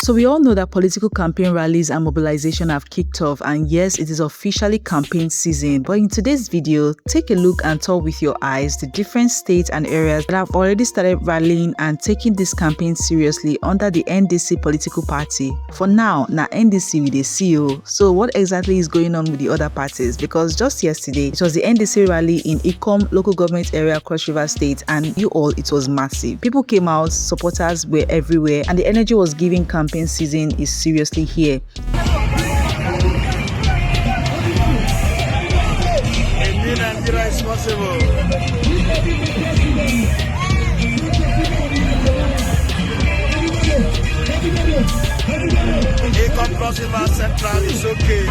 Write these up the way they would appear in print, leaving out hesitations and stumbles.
So we all know that political campaign rallies and mobilization have kicked off, and yes, it is officially campaign season. But in today's video, take a look and talk with your eyes the different states and areas that have already started rallying and taking this campaign seriously under the NDC political party. For now, NDC with a CEO. So what exactly is going on with the other parties? Because just yesterday, it was the NDC rally in Ikom local government area, Crossriver State, and it was massive. People came out, supporters were everywhere, and the energy was giving campaign season is seriously here. Nigeria is possible. Ikom Crossriver Central is okay.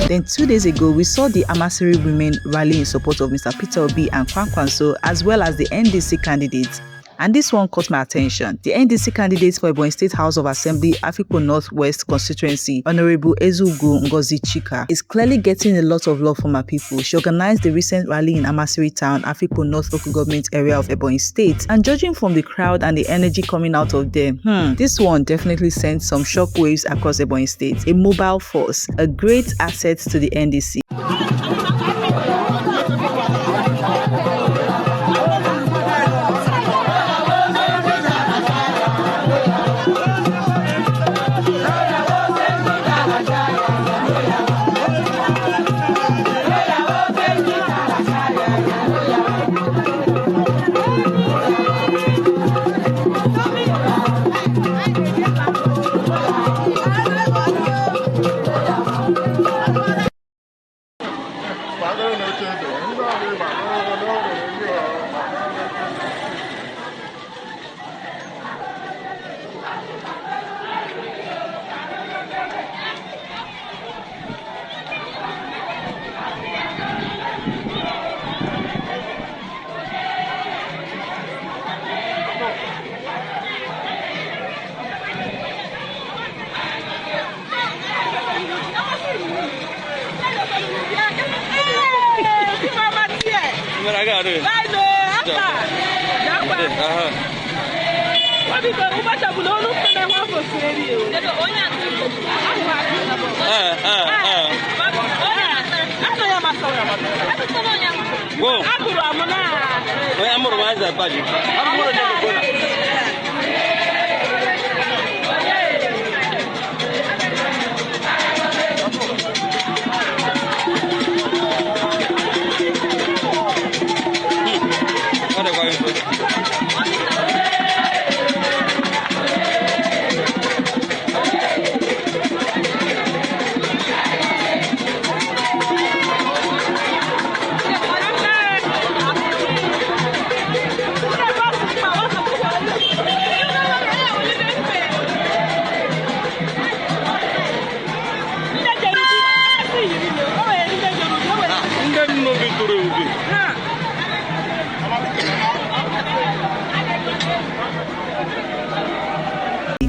Then 2 days ago, we saw the Amasiri women rally in support of Mr. Peter Obi and Kwankwaso, as well as the NDC candidates. And this one caught my attention. The NDC candidate for Ebonyi State House of Assembly, Afikpo North West Constituency, Honorable Ezeugo Ngozichika, is clearly getting a lot of love from her people. She organized the recent rally in Amasiri town, Afikpo North local government area of Ebonyi State, and judging from the crowd and the energy coming out of them, this one definitely sent some shockwaves across Ebonyi State. A mobile force, a great asset to the NDC.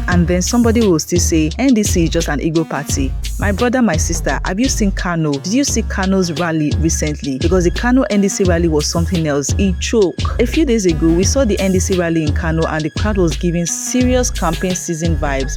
And then somebody will still say, NDC is just an Igbo party. My brother, my sister, have you seen Kano? Did you see Kano's rally recently? Because the Kano NDC rally was something else. It choked. A few days ago, we saw the NDC rally in Kano and the crowd was giving serious campaign season vibes.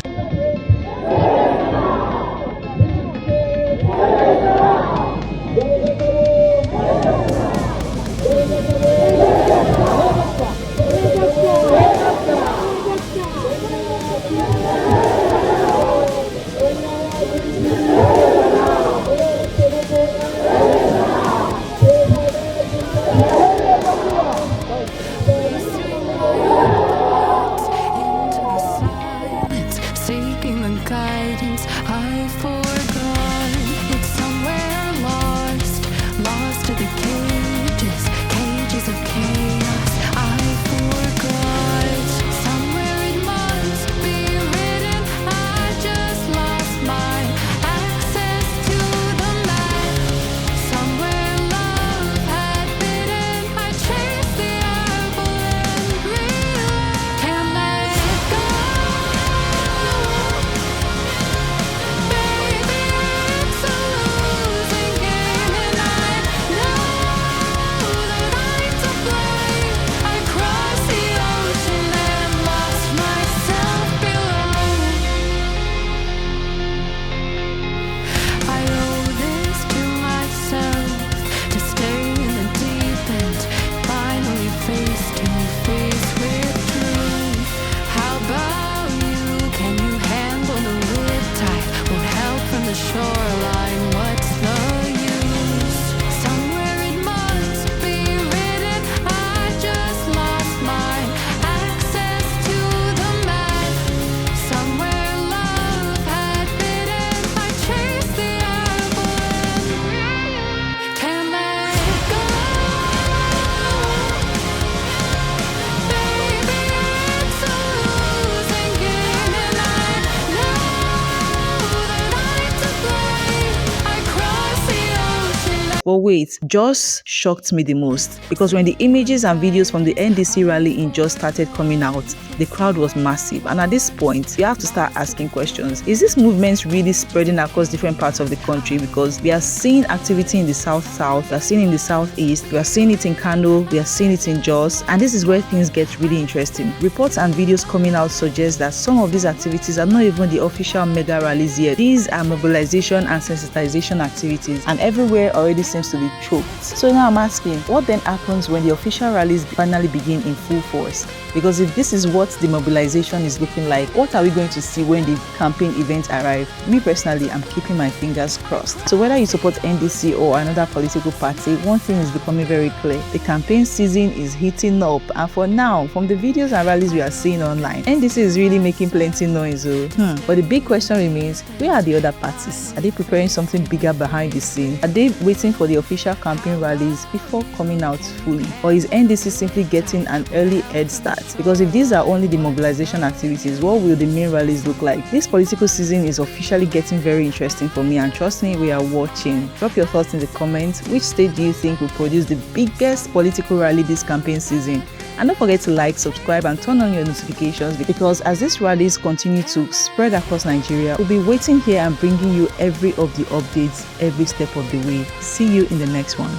But wait, Jos shocked me the most because when the images and videos from the NDC rally in Jos started coming out, the crowd was massive. And at this point, you have to start asking questions. Is this movement really spreading across different parts of the country? Because we are seeing activity in the south-south, we are seeing it in the southeast, we are seeing it in Kano, we are seeing it in Jos, and this is where things get really interesting. Reports and videos coming out suggest that some of these activities are not even the official mega rallies yet. These are mobilization and sensitization activities, and everywhere already seems to be choked. So now I'm asking, what then happens when the official rallies finally begin in full force? Because if this is what the mobilization is looking like, what are we going to see when the campaign events arrive? Me personally, I'm keeping my fingers crossed. So whether you support NDC or another political party, one thing is becoming very clear. The campaign season is heating up, and for now, from the videos and rallies we are seeing online, NDC is really making plenty noise. But the big question remains, where are the other parties? Are they preparing something bigger behind the scene? Are they waiting for the official campaign rallies before coming out fully? Or is NDC simply getting an early head start? Because if these are only the mobilization activities, what will the main rallies look like? This political season is officially getting very interesting for me, and trust me, we are watching. Drop your thoughts in the comments. Which state do you think will produce the biggest political rally this campaign season? And don't forget to like, subscribe, and turn on your notifications, because as these rallies continue to spread across Nigeria, we'll be waiting here and bringing you every of the updates every step of the way. See you in the next one.